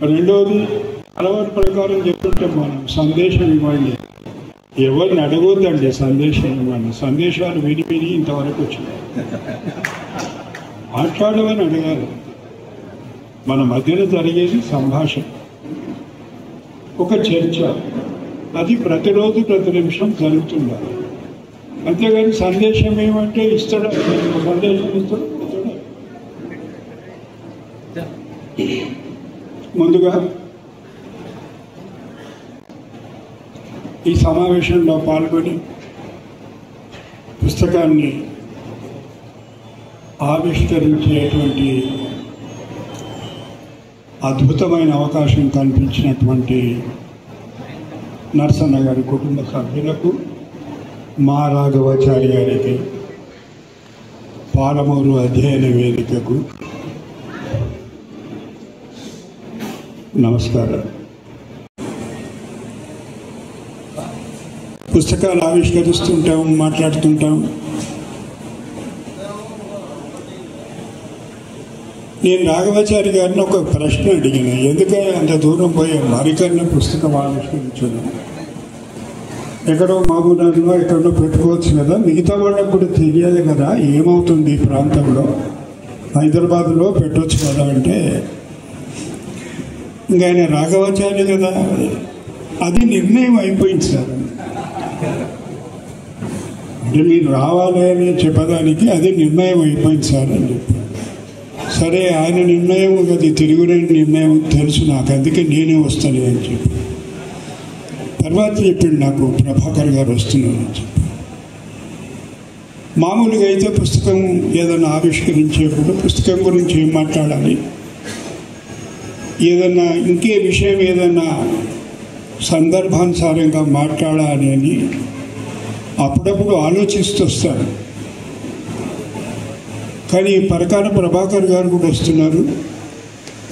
రెండవది అలవాటు ప్రకారం చెప్తుంటే మనం సందేశం ఇవ్వండి, ఎవరిని అడగొద్దండి సందేశం ఇవ్వండి. సందేశాలు విని విని ఇంతవరకు వచ్చినాయి. మాట్లాడమని అడగాలి. మన మధ్యన జరిగేది సంభాషణ, ఒక చర్చ, అది ప్రతిరోజు ప్రతి నిమిషం జరుగుతుండాలి. అంతేగాని సందేశం ఏమంటే ఇస్తాడా, సందేశం ఇస్తాడా. ముందుగా ఈ సమావేశంలో పాల్గొని పుస్తకాన్ని ఆవిష్కరించేటువంటి అద్భుతమైన అవకాశం కల్పించినటువంటి నరసన్న గారి కుటుంబ సభ్యులకు, మా రాఘవాచారి గారికి, పాలమూరు అధ్యయన వేదికకు నమస్కారం. పుస్తకాలు ఆవిష్కరిస్తుంటాం, మాట్లాడుతుంటాం. నేను రాఘవాచారి గారిని ఒక ప్రశ్న అడిగాను, ఎందుకంటే అంత దూరం పోయి మరికన్నా పుస్తకం ఆవిష్కరించాను, ఎక్కడో మహబూబ్నగర్లో ఎక్కడో పెట్టుకోవచ్చు కదా, మిగతా వాళ్ళకు కూడా తెలియాలి కదా ఏమవుతుంది ఈ ప్రాంతంలో, హైదరాబాద్లో పెట్టవచ్చు కదా అంటే, ఇంకా ఆయన రాఘవాచారి కదా, అది నిర్ణయం అయిపోయింది సార్. అంటే మీరు రావాలి అని చెప్పడానికి అది నిర్ణయం అయిపోయింది సార్ అని చెప్పి, సరే ఆయన నిర్ణయం అది తిరుగులేని నిర్ణయం తెలుసు నాకు, అందుకే నేనే వస్తాను అని చెప్పి. తర్వాత చెప్పిండు నాకు ప్రభాకర్ గారు వస్తున్నారని చెప్పి. మామూలుగా అయితే పుస్తకం ఏదైనా ఆవిష్కరించేప్పుడు పుస్తకం గురించి ఏం మాట్లాడాలి, ఏదన్నా ఇంకే విషయం ఏదన్నా సందర్భానుసారంగా మాట్లాడాలి అని అప్పుడప్పుడు ఆలోచిస్తూ వస్తాను. కానీ పరకాల ప్రభాకర్ గారు కూడా వస్తున్నారు,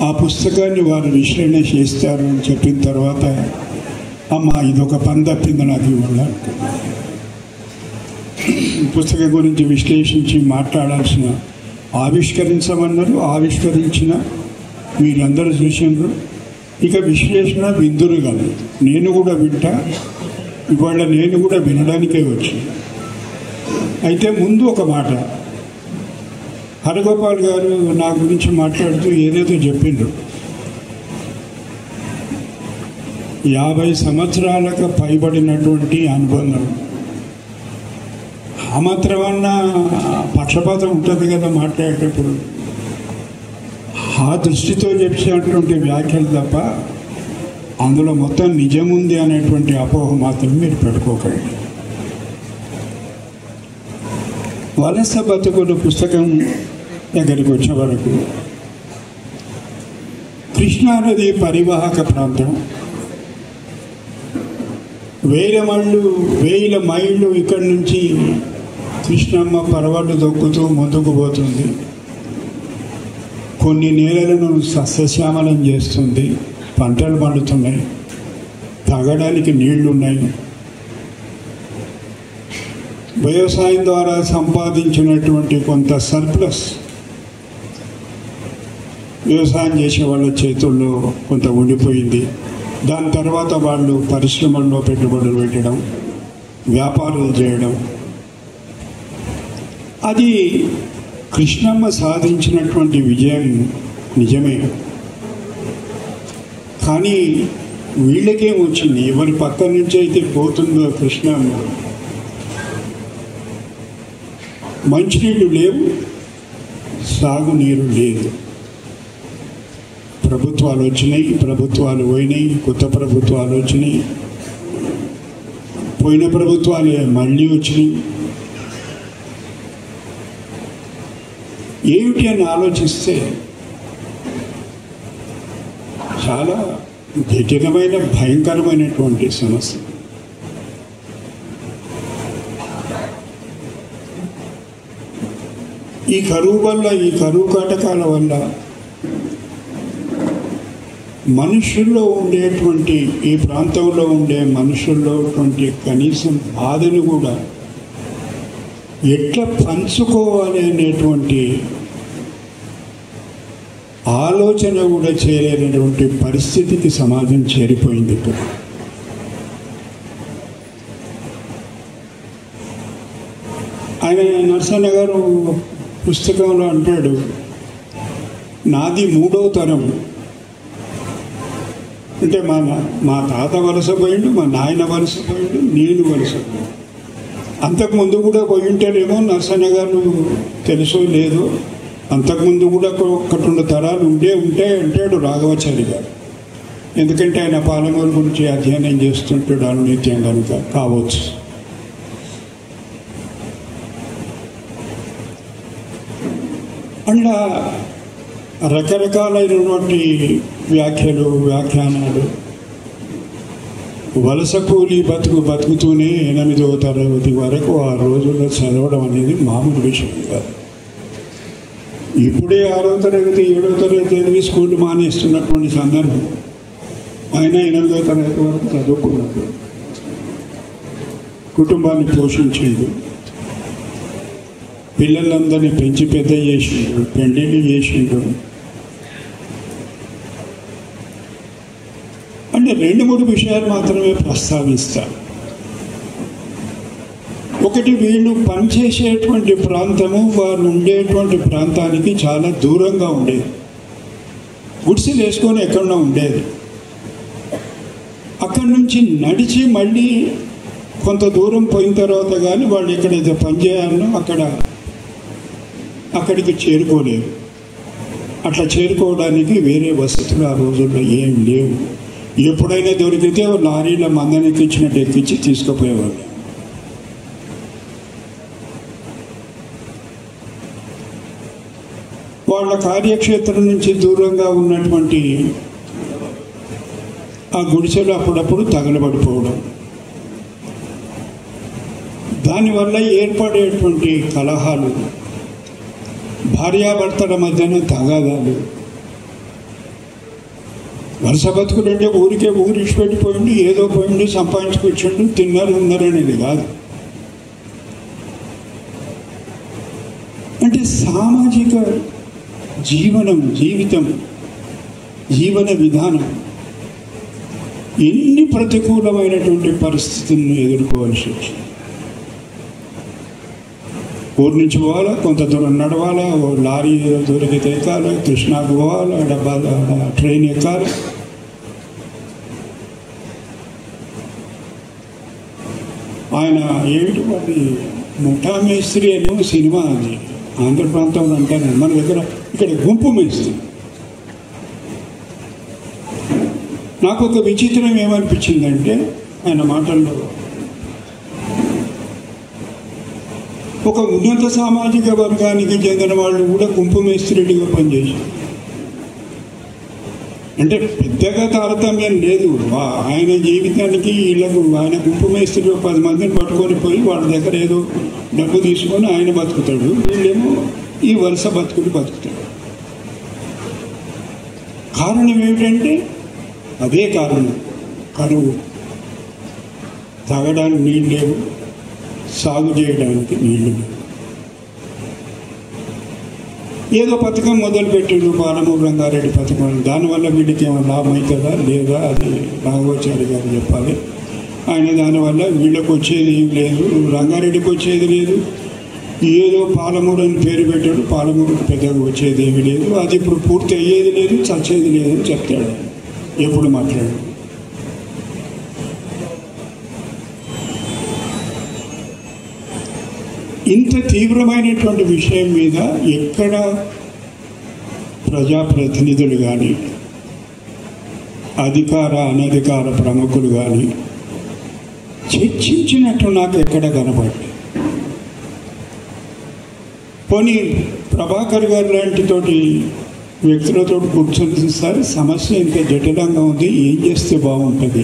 ఆ పుస్తకాన్ని వారు విశ్లేషణ చేస్తారు అని చెప్పిన తర్వాత అమ్మ ఇదొక పని తప్పింది నాకు ఇవాళ. పుస్తకం గురించి విశ్లేషించి మాట్లాడాల్సిన, ఆవిష్కరించమన్నారు, ఆవిష్కరించిన మీరందరూ చూసినారు. ఇక విశ్లేషణ విందురు కాదు, నేను కూడా వింటా, ఇవాళ నేను కూడా వినడానికే వచ్చి. అయితే ముందు ఒక మాట, హరగోపాల్ గారు నా గురించి మాట్లాడుతూ ఏదైతే చెప్పిండ్రు, 50 సంవత్సరాలకు పైబడినటువంటి అనుబంధం, ఆ మాత్రమన్నా పక్షపాతం ఉంటుంది కదా మాట్లాడేటప్పుడు. ఆ దృష్టితో చెప్పినటువంటి వ్యాఖ్యలు తప్ప అందులో మొత్తం నిజం ఉంది అనేటువంటి అపోహ మాత్రం మీరు పెట్టుకోకండి. వలస బతుకులు పుస్తకం దగ్గరికి వచ్చే వరకు కృష్ణానది పరివాహక ప్రాంతం, వేల మైళ్ళు ఇక్కడి నుంచి కృష్ణమ్మ పరవళ్ళు దొక్కుతూ ముందుకు పోతుంది. కొన్ని నేలలను సస్యశ్యామలం చేస్తుంది, పంటలు పండుతున్నాయి, తాగడానికి నీళ్లున్నాయి. వ్యవసాయం ద్వారా సంపాదించినటువంటి కొంత సర్ప్లస్ వ్యవసాయం చేసే వాళ్ళ చేతుల్లో కొంత ఉండిపోయింది. దాని తర్వాత వాళ్ళు పరిశ్రమల్లో పెట్టుబడులు పెట్టడం, వ్యాపారాలు చేయడం, అది కృష్ణమ్మ సాధించినటువంటి విజయం నిజమే. కానీ వీళ్ళకేం వచ్చింది, ఎవరి పక్క నుంచి అయితే పోతుందో కృష్ణమ్మ, మంచినీళ్ళు లేవు, సాగునీరు లేదు. ప్రభుత్వాలు వచ్చినాయి, ప్రభుత్వాలు పోయినాయి, కొత్త ప్రభుత్వాలు వచ్చినాయి, పోయిన ప్రభుత్వాలు మళ్ళీ వచ్చినాయి. ఏమిటి అని ఆలోచిస్తే చాలా జటిలమైన భయంకరమైనటువంటి సమస్య. ఈ కరువు వల్ల, ఈ కరువు కాటకాల వల్ల మనుషుల్లో ఉండేటువంటి, ఈ ప్రాంతంలో ఉండే మనుషుల్లో కనీసం బాధను కూడా ఎట్లా పంచుకోవాలి అనేటువంటి ఆలోచన కూడా చేయలేనటువంటి పరిస్థితికి సమాజం చేరిపోయింది. ఇక్కడ ఆయన నరసన్న గారు పుస్తకంలో అంటాడు, నాది 3వ తరం. అంటే మా తాత వలస పోయిండు, మా నాయన వలస పోయిండు, నేను వలస పోయిండు. అంతకుముందు కూడా పోయి ఉంటారేమో నరసన్న గారు, తెలుసో లేదో. అంతకుముందు కూడా 1-2 తరాలు ఉంటాయి అంటాడు రాఘవాచారి గారు. ఎందుకంటే ఆయన పాలమూరు గురించి అధ్యయనం చేస్తుంటాడు అనునిత్యం కనుక కావచ్చు. అట్లా రకరకాలైనటువంటి వ్యాఖ్యలు, వ్యాఖ్యానాలు. వలస కూలి బతుకుతూనే 8వ తరగతి వరకు ఆ రోజుల్లో చదవడం అనేది మామూలు విషయం కాదు. ఇప్పుడే 6వ తరగతి 7వ తరగతి చదివి స్కూల్ మానేస్తున్నటువంటి సందర్భం. ఆయన 8వ తరగతి వరకు చదువుకున్నాడు, కుటుంబాన్ని పోషించేది, పిల్లలందరినీ పెంచి పెద్ద చేసిండు, పెళ్ళిళ్ళు చేసిండు. అంటే 2-3 విషయాలు మాత్రమే ప్రస్తావిస్తారు. ఒకటి, వీళ్ళు పనిచేసేటువంటి ప్రాంతము వారు ఉండేటువంటి ప్రాంతానికి చాలా దూరంగా ఉండేది. గుడిసెలు వేసుకొని ఎక్కడో ఉండేది. అక్కడి నుంచి నడిచి మళ్ళీ కొంత దూరం పోయిన తర్వాత కానీ వాళ్ళు ఎక్కడైతే పనిచేయాలనో అక్కడికి చేరుకోలేరు. అట్లా చేరుకోవడానికి వేరే వసతులు ఆ రోజుల్లో ఏం లేవు. ఎప్పుడైనా దొరికితే లారీల మందని ఎక్కించినట్టు ఎక్కించి తీసుకుపోయేవాళ్ళు. వాళ్ళ కార్యక్షేత్రం నుంచి దూరంగా ఉన్నటువంటి ఆ గుడిసెలు అప్పుడప్పుడు తగలబడిపోవడం, దానివల్ల ఏర్పడేటువంటి కలహాలు, భార్యాభర్తల మధ్యన తగాదాలు. వరుస బతుకులు అంటే ఊరికే ఊరిడిచిపెట్టిపోయింది, ఏదో పోయింది, సంపాదించుకొచ్చిండు, తిన్నారు ఉన్నారు అనేది కాదు. అంటే సామాజిక జీవితం, జీవన విధానం ఎన్ని ప్రతికూలమైనటువంటి పరిస్థితులను ఎదుర్కోవాల్సి వచ్చింది. ఊరి నుంచి పోవాలా, కొంత దూరం నడవాలా, ఓ లారీ దూరకి ఎక్కాలి, కృష్ణాకు పోవాలా, ట్రైన్ ఎక్కాలి. ఆయన ఏమిటి వాటి ముఠా మేస్త్రి అనేమో సినిమా, అది ఆంధ్ర ప్రాంతంలో అంటాను, మన దగ్గర ఇక్కడ గుంపు మేస్త్రి. నాకు ఒక విచిత్రం ఏమనిపించిందంటే ఆయన మాటల్లో, ఒక ఉన్నత సామాజిక వర్గానికి చెందిన వాళ్ళు కూడా గుంపు మేస్త్రిగా పనిచేశారు. అంటే పెద్దగా తారతమ్యం లేదు. ఆయన జీవితానికి వీళ్ళకు, ఆయన గుంపు మేస్త్రిలో 10 మందిని పట్టుకొని పోయి వాళ్ళ దగ్గర ఏదో డబ్బు తీసుకొని ఆయన బతుకుతాడు, వీళ్ళేమో ఈ వరుస బతుకులు బతుకుతాడు. కారణం ఏమిటంటే అదే కారణం, కరువు. తాగడానికి నీళ్ళు లేవు, సాగు చేయడానికి నీళ్లు లేవు. ఏదో పథకం మొదలుపెట్టిండు, పాలమూరు రంగారెడ్డి పథకం. దానివల్ల వీడికి ఏమైనా లాభం అవుతుందా లేదా అది రాఘవాచారి గారు చెప్పాలి. ఆయన దానివల్ల వీళ్ళకి వచ్చేది ఏం లేదు, రంగారెడ్డికి వచ్చేది లేదు. ఏదో పాలమూరు అని పేరు పెట్టాడు, పాలమూరుకి పెద్దగా వచ్చేది ఏమీ లేదు, అది ఇప్పుడు పూర్తి అయ్యేది లేదు, చచ్చేది లేదని చెప్తాడు ఎప్పుడు మాట్లాడు. ఇంత తీవ్రమైనటువంటి విషయం మీద ఎక్కడ ప్రజాప్రతినిధులు కానీ, అధికార అనధికార ప్రముఖులు కానీ చర్చించినట్టు నాకు ఎక్కడ కనపడలేదు. పోనీ ప్రభాకర్ గారు లాంటి తోటి వ్యక్తులతో కూర్చొని చూస్తారు, సమస్య ఇంత జటిలంగా ఉంది, ఏం చేస్తే బాగుంటుంది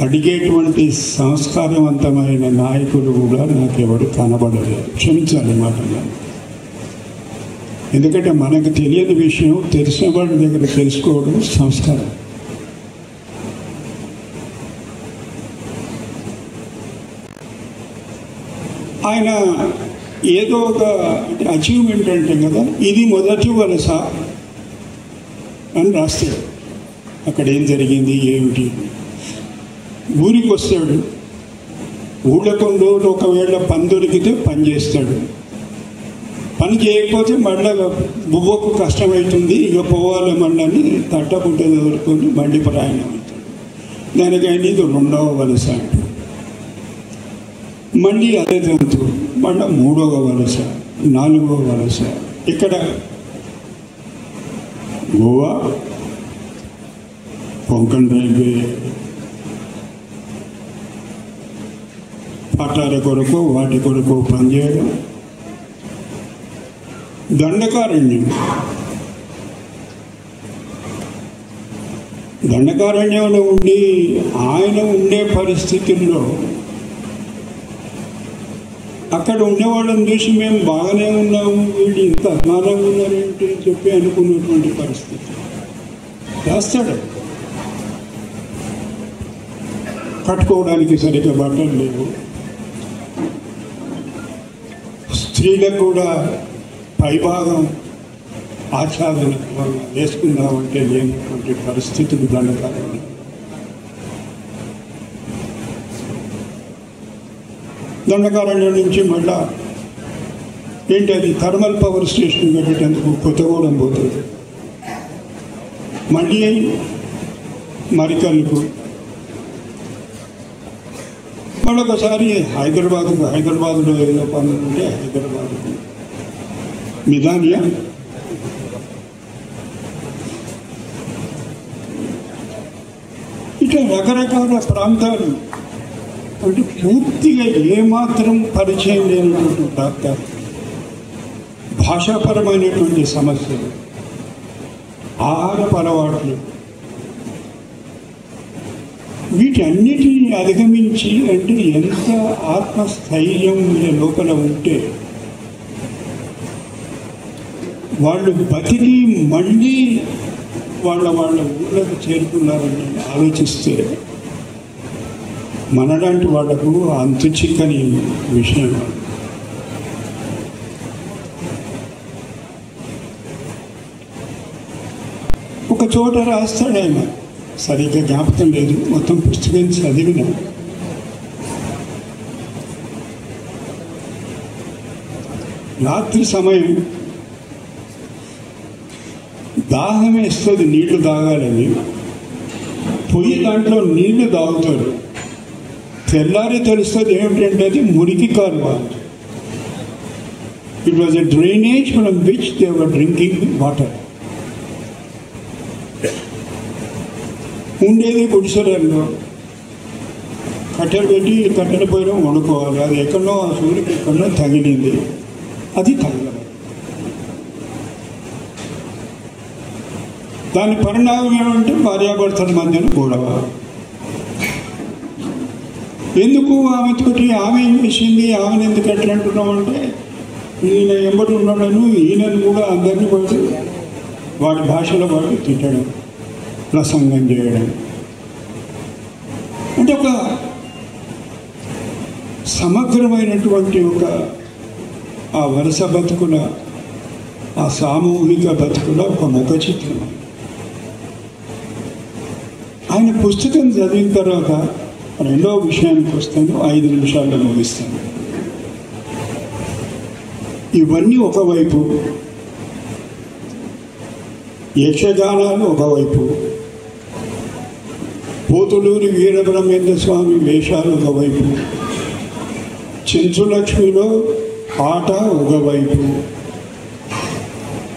అడిగేటువంటి సంస్కారవంతమైన నాయకులు కూడా నాకు ఎవరు కనబడలేదు. క్షమించాలి మాటలు. ఎందుకంటే మనకు తెలియని విషయం తెలిసిన వాళ్ళ దగ్గర తెలుసుకోవడం సంస్కారం. ఆయన ఏదో ఒక అచీవ్మెంట్ అంటే కదా, ఇది మొదటి వలస అని రాస్తాడు. అక్కడ ఏం జరిగింది ఏమిటి. ఊరికి వస్తాడు, ఊళ్ళో కొన్ని రోజులు ఒకవేళ పని దొరికితే పని చేస్తాడు, పని చేయకపోతే మళ్ళీ బువ్వకు కష్టమవుతుంది, ఇక పోవాలి మళ్ళీ తట్టపుట్ట దొరుకుని మళ్ళీ ప్రయాణం అవుతాడు. దానికైనా ఇది రెండవ వలస. మళ్ళీ అదే తంతు, మళ్ళీ మూడవ వలస, నాలుగవ వలస. ఇక్కడ గోవా, కొంకణ్ రైల్వే పట్టాల కొరకు వాటి కొరకు పనిచేయడం. దండకారణ్యం, దండకారణ్యంలో ఉండి ఆయన ఉండే పరిస్థితుల్లో అక్కడ ఉండేవాళ్ళని చూసి మేము బాగానే ఉన్నాము, వీళ్ళు ఇంత అజ్ఞానంగా ఉన్నారేంటి అని చెప్పి అనుకున్నటువంటి పరిస్థితి రాస్తాడు. కట్టుకోవడానికి సరిగ్గా బట్టలు లేవు, స్త్రీలకు కూడా పైభాగం ఆచ్ఛాదన వేసుకుందామంటే లేనటువంటి పరిస్థితులు దండకారణ్యం. దండకారణ్యం నుంచి మళ్ళా ఏంటి అది థర్మల్ పవర్ స్టేషన్ పెట్టేందుకు కొత్తగూడెం పోతుంది, మళ్ళీ మరికల్లుకు, మళ్ళొకసారి హైదరాబాద్లో ఏదో పనులు ఉంటే హైదరాబాద్కు, మిదానియా, ఇట్లా రకరకాల ప్రాంతాలు. అంటే పూర్తిగా ఏమాత్రం పరిచయం లేనటువంటి డాక్టర్, భాషాపరమైనటువంటి సమస్యలు, ఆహారపు అలవాట్లు, వీటన్నిటిని అధిగమించి అంటే ఎంత ఆత్మస్థైర్యం వీళ్ళ లోపల ఉంటే వాళ్ళు బతికి మళ్ళీ వాళ్ళ ఊళ్ళకు చేరుకున్నారని ఆలోచిస్తే మనలాంటి వాళ్లకు అంతు చిక్కని విషయం. ఒక చోట రాస్తాడు ఆయన, సరిగ్గా జ్ఞాపకం లేదు, మొత్తం పుస్తకం చదివిన. రాత్రి సమయం దాహం వేస్తుంది, నీళ్లు తాగాలని పొయ్యి దాంట్లో నీళ్లు తాగుతారు. తెల్లారి తెలుస్తుంది ఏమిటంటే అది మురికి కాలువ. It was a drainage from which they were drinking water. ఉండేది గుడిసెలలో, కట్టెలు పెట్టి కట్టెల పొయ్యిలో వండుకోవాలి. అది ఎక్కడో ఆ సూర్యుకి ఎక్కడో తగిలింది, అది తగలదు. దాని పరిణామం ఏమంటే భార్యాభర్తల మధ్యన గొడవ. ఎందుకు ఆమెతోటి, ఆమె ఏం చేసింది, ఆమెను ఎందుకు ఎట్లా అంటున్నాం అంటే ఈయన ఎంబడి ఉన్నాడను, ఈయనను కూడా అందరినీ పడి వాడి భాషలో వాడు తిట్టడం, ప్రసంగం చేయడం. అంటే ఒక సమగ్రమైనటువంటి ఆ వరుస బతుకుల, ఆ సామూహిక బతుకుల ఒక ముఖ చిత్రం. ఆయన పుస్తకం చదివిన తర్వాత రెండో విషయానికి వస్తాను, 5 నిమిషాల్లో ముగిస్తాను. ఇవన్నీ ఒకవైపు, యక్షగానాలు ఒకవైపు, పోతులూరి వీరబ్రహ్మేంద్ర స్వామి వేషాలు ఒకవైపు, చెంచులక్ష్మిలో ఆట ఒకవైపు,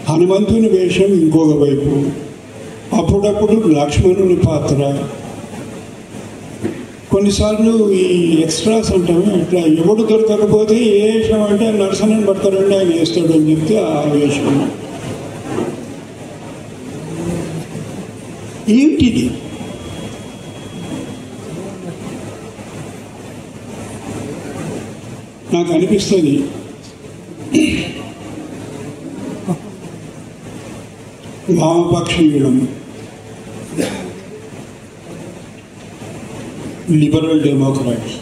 హనుమంతుని వేషం ఇంకొక వైపు, అప్పుడప్పుడు లక్ష్మణుని పాత్ర. కొన్నిసార్లు ఈ ఎక్స్ట్రాస్ అంటాము, ఇట్లా ఎవడు దొరకకపోతే ఏ వేషం అంటే నరసనని పడతారండి ఆయన వేస్తాడు అని చెప్తే ఆ వేషం. ఏంటిది? నాకు అనిపిస్తుంది వామపక్షీయులం, లిబరల్ డెమోక్రాట్స్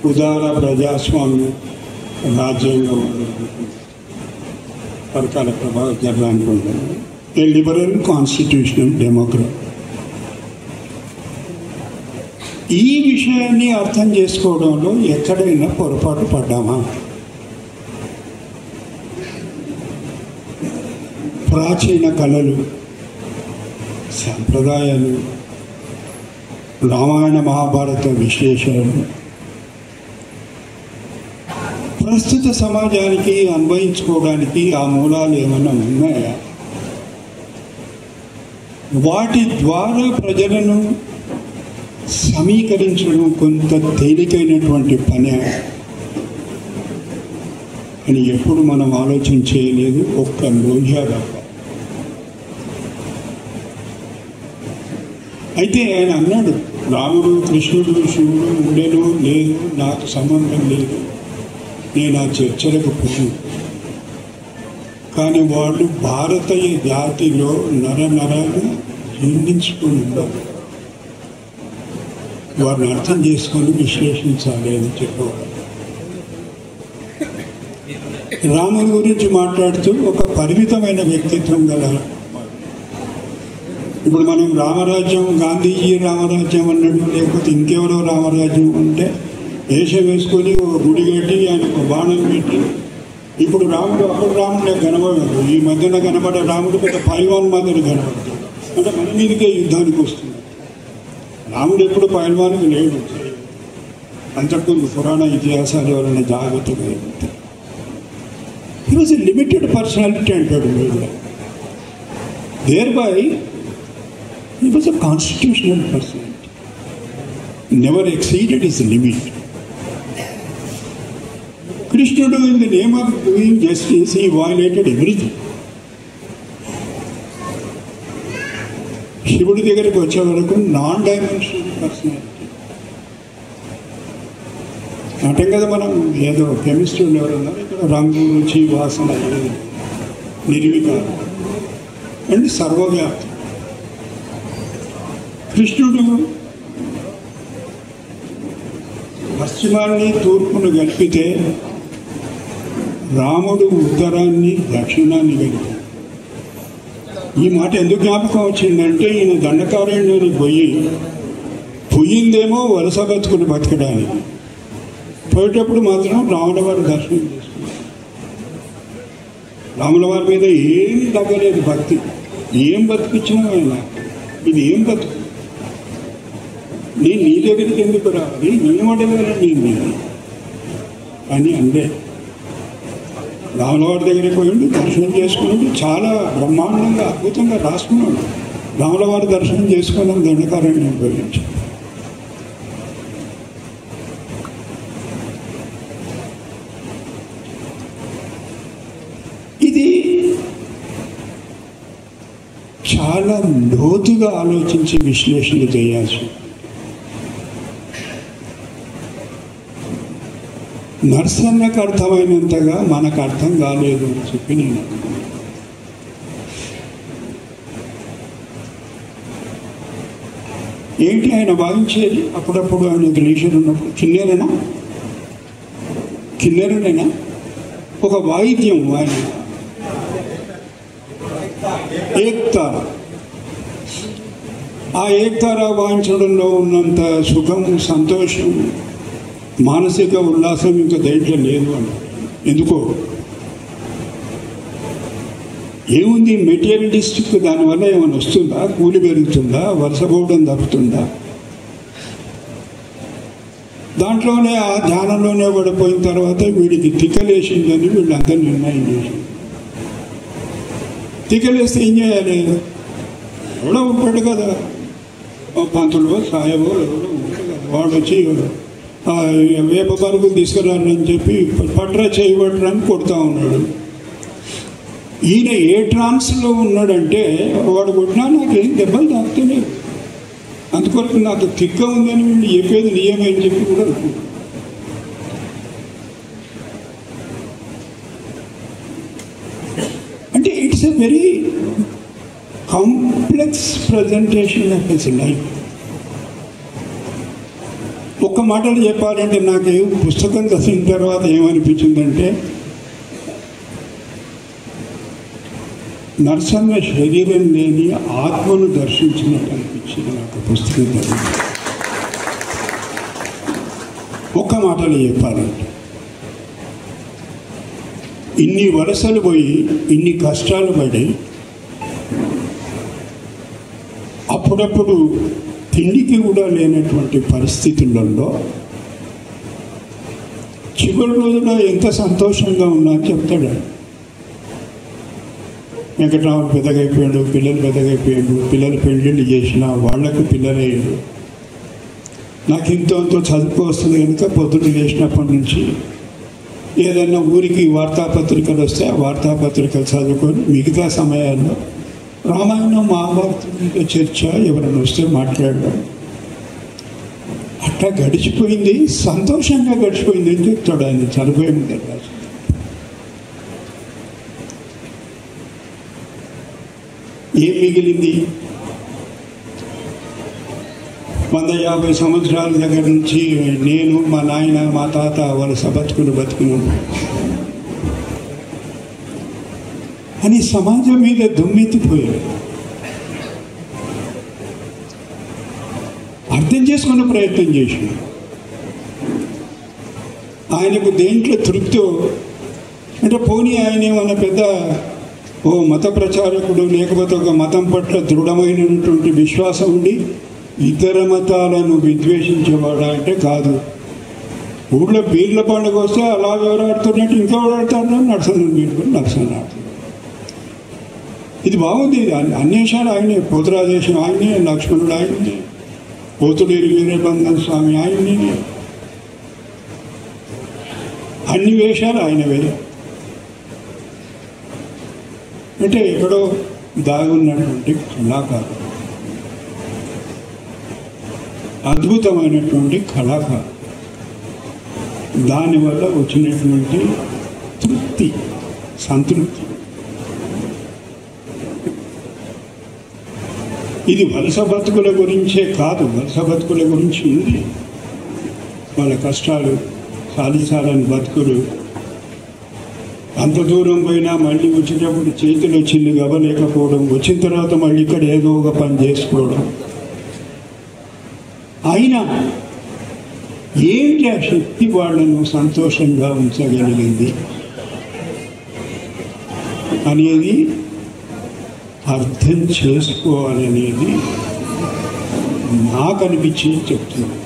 ఉదార ప్రజాస్వామ్య రాజ్యాంగం పరకాల ప్రభాకర్ గారు అనుకుంటాను. ఏ లిబరల్ కాన్స్టిట్యూషనల్ డెమోక్రసీ. ఈ విషయాన్ని అర్థం చేసుకోవడంలో ఎక్కడైనా పొరపాటు పడ్డామా? ప్రాచీన కళలు, సంప్రదాయాలు, రామాయణ మహాభారత విశ్లేషణలు ప్రస్తుత సమాజానికి అన్వయించుకోవడానికి ఆ మూలాలు ఏమైనా ఉన్నాయా? వాటి ద్వారా ప్రజలను సమీకరించడం కొంత తేలికైనటువంటి పని అని ఎప్పుడు మనం ఆలోచన చేయలేదు. ఒక్క రోజా తప్ప. అయితే ఆయన అన్నాడు, రాముడు, కృష్ణుడు, శివుడు ఉండేను లేదు, నాకు సంబంధం లేదు, నేను ఆ చర్చలకు పోను. కానీ వాళ్ళు భారతీయ జాతిలో నరనరాలు జీర్ణించుకుని ఉన్నారు. వారిని అర్థం చేసుకొని విశ్లేషించాలి అని చెప్పేవారు. రాముని గురించి మాట్లాడుతూ ఒక పరిమితమైన వ్యక్తిత్వం గల, ఇప్పుడు మనం రామరాజ్యం, గాంధీజీ రామరాజ్యం అన్నట్టు, లేకపోతే ఇంకెవరో రామరాజ్యం అంటే వేషం వేసుకొని ఒక గుడి కట్టి ఆయన ఒక బాణం పెట్టి, ఇప్పుడు రాముడు అప్పుడు రాముడు కనబడదు. ఈ మధ్యన కనబడే రాముడు పెద్ద పైల్వాన్ మాదిరి కనబడతాడు. అంటే మన మీదకే యుద్ధానికి వస్తుంది. రాముడు ఎప్పుడు పైల్వానికి లేడు. అంతకుముందు పురాణ ఇతిహాసాల వలన జాగ్రత్తగా ఉంటాయి. He was a limited personality అంటాడు మీద. Thereby he was a constitutional personality. Never exceeded his limit. Krishna, in the name of doing justice, he violated everything. శివుడి దగ్గరికి వచ్చే వరకు నాన్ డైమెన్షనల్ పర్సనాలిటీ. అంటే కదా మనం ఏదో కెమిస్ట్రీలో ఎవరన్నారు, ఇక్కడ రంగు, రుచి, వాసన, నిర్వికారం అండ్ సర్వవ్యాప్తి. కృష్ణుడు పశ్చిమాన్ని తూర్పును గడిపితే రాముడు ఉత్తరాన్ని దక్షిణాన్ని గడిపాడు. ఈ మాట ఎందుకు జ్ఞాపకం వచ్చిందంటే, ఈయన దండకారణ్యానికి పోయిందేమో వలస బతుకుని బతకడానికి, పోయేటప్పుడు మాత్రం రాముల వారి దర్శనం చేసుకున్నాడు. రాముల వారి మీద ఏం తగ్గలేదు భక్తి. ఏం బతికిచ్చినా ఆయన, ఇది ఏం బతుకు, నేను నీ దగ్గరికి ఎందుకు రావాలి, ఏమడగలను నేను అని అందే. రాములవారి దగ్గరికి పోయిండు, దర్శనం చేసుకున్నాడు. చాలా బ్రహ్మాండంగా అద్భుతంగా రాసుకున్నాడు. రాములవారి దర్శనం చేసుకున్నాం, దండకారణ్యం ఉపయోగించి. ఇది చాలా లోతుగా ఆలోచించి విశ్లేషణ చేయాల్సి. నర్సన్నకు అర్థమైనంతగా మనకు అర్థం కాలేదు అని చెప్పి నేను ఏంటి ఆయన భావించేది అప్పుడప్పుడు ఆయన గ్లేషియర్ ఉన్నప్పుడు కిన్నెరనేనా ఒక వాయిద్యం ఆయన ఏక్తార. ఆ ఏక్తార వాయించడంలో ఉన్నంత సుఖం, సంతోషం, మానసిక ఉల్లాసం ఇంకా దేంట్లో లేదు అని. ఎందుకో ఏముంది, మెటీరియలిస్టిక్ దానివల్ల ఏమైనా వస్తుందా, కూలి పెరుగుతుందా, వరుసపోవడం తప్పుతుందా? దాంట్లోనే ఆ ధ్యానంలోనే పడిపోయిన తర్వాత వీడికి తిక్కలేసిందని వీళ్ళంతా నిర్ణయం చేసింది. తిక్కలేస్తే ఏం చేయాలి? ఎవడో ఉంటాడు కదా, పంతులు సాయబో ఎవడో ఉంటాడు కదా, వాడు వచ్చి వేప పరుగులు తీసుకురాలని చెప్పి పట్రా చేయబట్టరని కొడుతూ ఉన్నాడు. ఈయన ఏ ట్రాన్స్లో ఉన్నాడంటే వాడు కొట్టినా నాకేం దెబ్బలు తాకుతలేదు, అందుకొరకు నాకు తిక్క ఉందని వీళ్ళు చెప్పేది నియమే అని చెప్పి కూడా అనుకుంటాను. అంటే it's a very complex presentation of his life. ఒక్క మాటలు చెప్పాలంటే నాకు పుస్తకం చదివిన తర్వాత ఏమనిపించిందంటే, నరసన్న శరీరం లేని ఆత్మను దర్శించినట్టు అనిపించింది నాకు పుస్తకం చదివి. ఒక్క మాటలు చెప్పాలంటే, ఇన్ని వలసలు పోయి ఇన్ని కష్టాలు పడి అప్పుడప్పుడు తిండికి కూడా లేనటువంటి పరిస్థితులలో చివరి రోజున ఎంత సంతోషంగా ఉన్నా అని చెప్తాడు. వెంకటరామన్ పెద్దగైపోయాడు, పిల్లలు పెద్దగైపోయాడు, పిల్లలు పెళ్ళిళ్ళు చేసిన వాళ్ళకు పిల్లలయ్యాడు. నాకు ఇంతో చదువుకు వస్తుంది కనుక పొద్దున్న లేచినప్పటి నుంచి ఏదైనా ఊరికి వార్తాపత్రికలు వస్తే ఆ వార్తాపత్రికలు చదువుకొని మిగతా సమయాల్లో రామాయణం మహాభారతం మీద చర్చ ఎవరైనా వస్తే మాట్లాడడం అట్లా గడిచిపోయింది. సంతోషంగా గడిచిపోయింది అని చెప్తాడు ఆయన చనిపోయే ముందు. ఏం మిగిలింది? 150 సంవత్సరాల దగ్గర నుంచి నేను, మా నాయన, మా తాత వలస బతికినాం అని సమాజం మీద దుమ్మెత్తిపోయాడు. అర్థం చేసుకునే ప్రయత్నం చేశాడు. ఆయనకు దేంట్లో తృప్తో అంటే పోనీ ఆయన ఏమన్నా పెద్ద మత ప్రచారకుడు, లేకపోతే ఒక మతం పట్ల దృఢమైనటువంటి విశ్వాసం ఉండి ఇతర మతాలను విద్వేషించేవాడా అంటే కాదు. ఊళ్ళో పీర్ల పండుగ వస్తే అలా ఎవరు ఆడుతున్నట్టు ఇంకెవరు ఆడతారు, నరసన్న నరసన్న ఆడుతున్నారు. ఇది బాగుంది. అన్ని విషయాలు ఆయనే, పోతురాజేశం ఆయనే, లక్ష్మణుడు ఆయనే, పోతుడేరు వీరబంధన స్వామి ఆయనే, అన్ని వేషాలు ఆయనవే. అంటే ఎక్కడో దాగున్నటువంటి కళాకారుడు, అద్భుతమైనటువంటి కళాకారుడు. దానివల్ల వచ్చినటువంటి తృప్తి, సంతృప్తి. ఇది వలస బతుకుల గురించే కాదు, వలస బతుకుల గురించి ఉంది. వాళ్ళ కష్టాలు, సాధించాలని బతుకులు, అంత దూరం పోయినా మళ్ళీ వచ్చేటప్పుడు చేతిలో చిల్లు గవ్వలేకపోవడం, వచ్చిన తర్వాత మళ్ళీ ఇక్కడ ఏదో ఒక పని చేసుకోవడం. అయినా ఏంటి ఆ శక్తి వాళ్ళను సంతోషంగా ఉంచగలిగింది అనేది అర్థం చేసుకోవాలనేది నాకు అనిపించింది చెప్తున్నాను.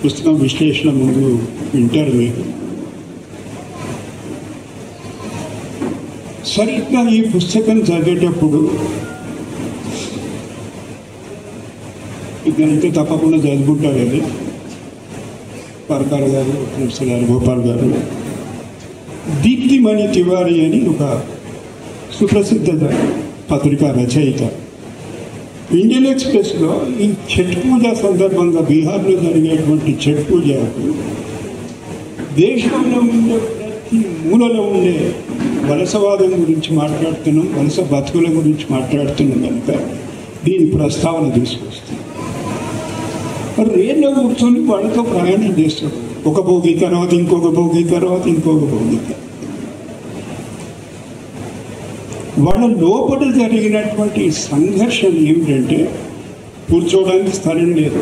పుస్తకం విశ్లేషణ ముందు వింటారు మీరు. సరిగ్గా ఈ పుస్తకం చదివేటప్పుడు ఇద్దరైతే తప్పకుండా చదువుకుంటారు. అది పరకాల గారు, గారు, గోపాల్ గారు, దీప్తిమణి తివారీ అని ఒక సుప్రసిద్ధ పత్రికా రచయిత. ఇండియన్ ఎక్స్ప్రెస్లో ఈ ఛట్ పూజ సందర్భంగా బీహార్లో జరిగేటువంటి ఛట్ పూజకు దేశంలో ఉండే ప్రతి మూలలో ఉండే వలసవాదం గురించి మాట్లాడుతున్నాం, వలస బతుకుల గురించి మాట్లాడుతున్నాం కనుక దీని ప్రస్తావన తీసుకొస్తాం. రైల్లో కూర్చొని వాళ్ళతో ప్రయాణం చేస్తాడు. ఒక భోగి తర్వాత ఇంకొక భోగి తర్వాత ఇంకొక భోగి. వాళ్ళ లోపల జరిగినటువంటి సంఘర్షణ ఏమిటంటే కూర్చోవడానికి స్థలం లేదు.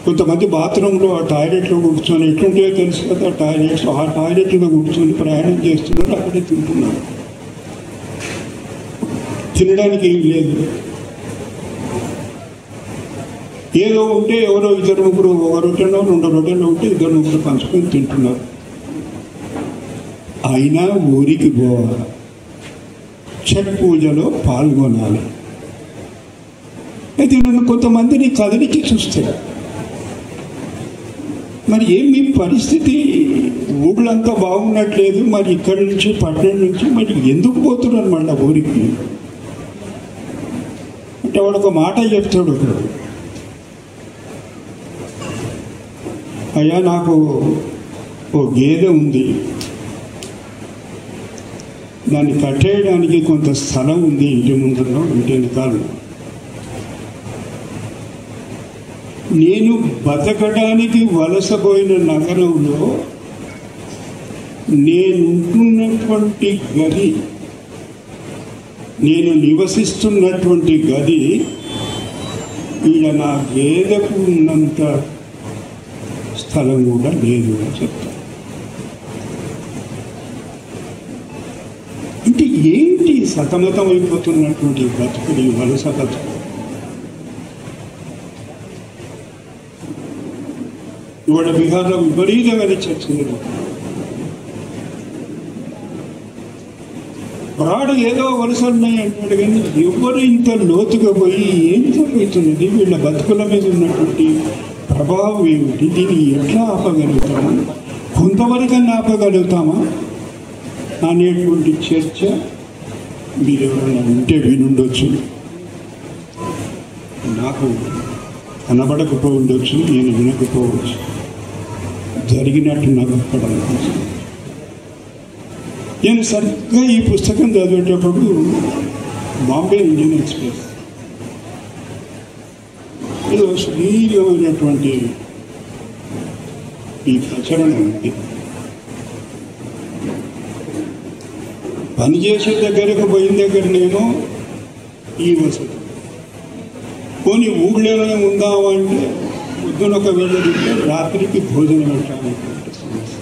కొంతమంది బాత్రూంలో ఆ టాయిలెట్లో కూర్చొని ఎట్లుంటాయో తెలుసు కదా టాయిలెట్స్, ఆ టాయిలెట్లో కూర్చొని ప్రయాణం చేస్తున్నారు, అక్కడే తింటున్నారు. తినడానికి ఏం లేదు. ఏదో ఉంటే ఎవరో ఇద్దరు ముగ్గురు, ఒక రొట్టెలో 2 రొట్టెలు ఉంటే ఇద్దరు ముగ్గురు పంచుకొని తింటున్నారు. అయినా ఊరికి పోవాలి, ఛట్ పూజలో పాల్గొనాలి. అయితే నన్ను కొంతమందిని కదిలించి చూస్తాడు. మరి ఏం మీ పరిస్థితి, ఊళ్ళంతా బాగున్నట్లేదు, మరి ఇక్కడి నుంచి పట్టణం నుంచి మరి ఎందుకు పోతున్నారు మళ్ళీ ఊరికి అంటే వాడు ఒక మాట చెప్తాడు. అయ్యా నాకు ఓ గేదె ఉంది, దాన్ని కట్టేయడానికి కొంత స్థలం ఉంది ఇంటి ముందులో, ఇంటి వెనకాల. నేను బతకడానికి వలసపోయిన నగరంలో నేనుంటున్నటువంటి గది, నేను నివసిస్తున్నటువంటి గది ఈడ నా గేదెకు ఉన్నంత స్థలం కూడా లేదు అని చెప్తాను. అంటే ఏంటి సతమతం అయిపోతున్నటువంటి బతుకుని, వలస బతుకు. ఇవాళ బీహార్లో విపరీతమైన చర్చ జరుగుతుంది. వాడు ఏదో వలసలు ఉన్నాయి అంటాడు, కానీ ఎవరు ఇంత లోతుగా పోయి ఏం జరుగుతున్నది, వీళ్ళ బతుకుల మీద ఉన్నటువంటి ప్రభావం ఏమిటి, దీన్ని ఎట్లా ఆపగలుగుతామా, కొంతవరకన్నా ఆపగలుగుతామా అనేటువంటి చర్చ మీరు ఎవరైనా ఉంటే వినుండొచ్చు. నాకు కనబడకపోవచ్చు, నేను వినకపోవచ్చు, జరిగినట్టు నాకు అక్కడ అనిపించింది. నేను సరిగ్గా ఈ పుస్తకం చదివేటప్పుడు బాంబే ఇండియన్ ఎక్స్ప్రెస్ ఏదో శ్రీలమైనటువంటి ఈ ప్రచురణ ఉంది. పనిచేసే దగ్గరకు పోయిన దగ్గరనేమో ఈ వసతి, పోనీ ఊళ్ళో ఉందామంటే పొద్దున ఒక వేళ తింటే రాత్రికి భోజనం పెట్టాలనేటువంటి సమస్య.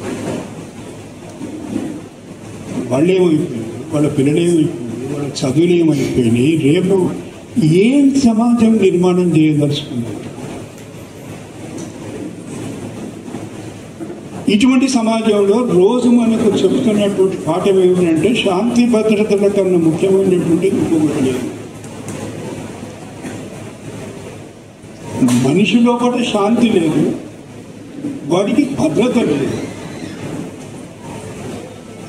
వాళ్ళు ఏమైపోయింది, వాళ్ళ పిల్లలు ఏమైపోయింది, వాళ్ళ చదువులు ఏమైపోయినాయి, రేపు ఏం సమాజం నిర్మాణం చేయదలుచుకున్నారు. ఇటువంటి సమాజంలో రోజు మనకు చెప్తున్నటువంటి పాఠం ఏమిటంటే శాంతి భద్రతల కన్నా ముఖ్యమైనటువంటి ఇంకొకటి లేదు. మనిషి లోపల శాంతి లేదు, వాడికి భద్రత లేదు.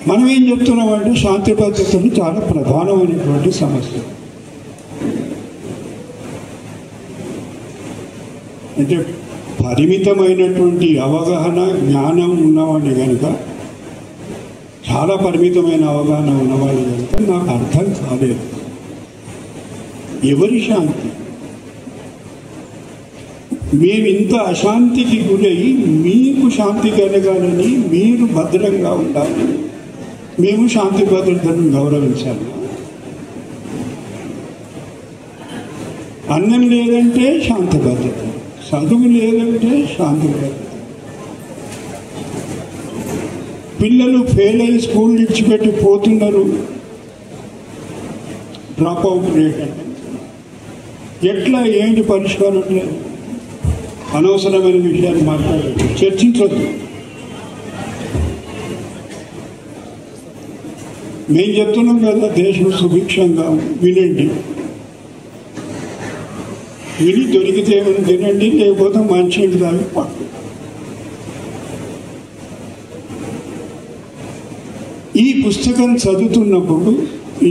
మనం ఏం చెప్తున్నామంటే శాంతి భద్రతలు చాలా ప్రధానమైనటువంటి సమస్య. అంటే పరిమితమైనటువంటి అవగాహన, జ్ఞానం ఉన్నవాడిని కనుక, చాలా పరిమితమైన అవగాహన ఉన్నవాళ్ళు కనుక నాకు అర్థం కాలేదు ఎవరి శాంతి. మేము ఇంత అశాంతికి గురై మీకు శాంతి కలగాలని, మీరు భద్రంగా ఉండాలి, మేము శాంతి భద్రతను గౌరవించాలి. అన్నం లేదంటే శాంతి భద్రత, చదువు లేదంటే శాంతి భద్రత. పిల్లలు ఫెయిల్ అయ్యి స్కూల్ విడిచిపెట్టి పోతున్నారు, డ్రాప్ అవుట్ రేట్ అంటే ఎట్లా, ఏంటి పరిష్కారం లేదు. అనవసరమైన విషయాలు మాట్లాడదు, చర్చించవద్దు. మేము చెప్తున్నాం కదా దేశం సుభిక్షంగా, వినండి, విని దొరికితే ఏమైనా తినండి, లేకపోతే మంచినీళ్ళు తాగి పట్టు. ఈ పుస్తకం చదువుతున్నప్పుడు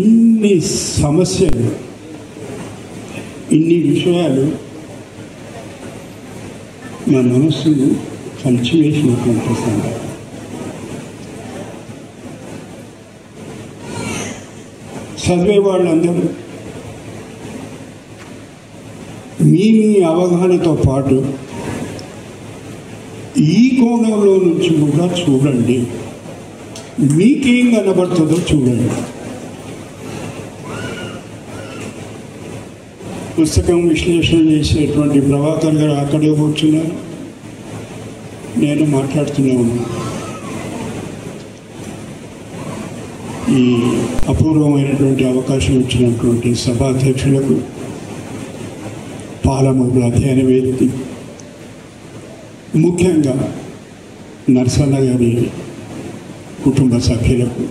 ఇన్ని సమస్యలు, ఇన్ని విషయాలు నా మనస్సును కలిచివేసినటువంటి సందర్భం. చదివే వాళ్ళందరూ మీ అవగాహనతో పాటు ఈ కోణంలో నుంచి కూడా చూడండి, మీకేం కనబడుతుందో చూడండి. పుస్తకం విశ్లేషణ చేసేటువంటి ప్రభాకర్ గారు అక్కడే కూర్చున్నారు, నేను మాట్లాడుతూనే ఉన్నాను. ఈ అపూర్వమైనటువంటి అవకాశం ఇచ్చినటువంటి సభాధ్యక్షులకు, పాలమూరు అధ్యయన వేదిక, ముఖ్యంగా నరసన్న గారి కుటుంబ సభ్యులకు,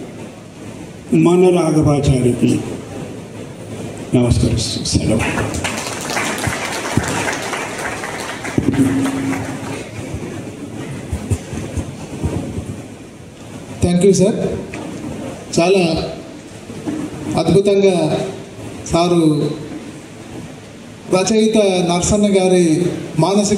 మన రాఘవాచారికి నమస్కరిస్తూ సెలవు. Thank you sir. చాలా అద్భుతంగా సారు రచయిత నరసన్న గారి మానసిక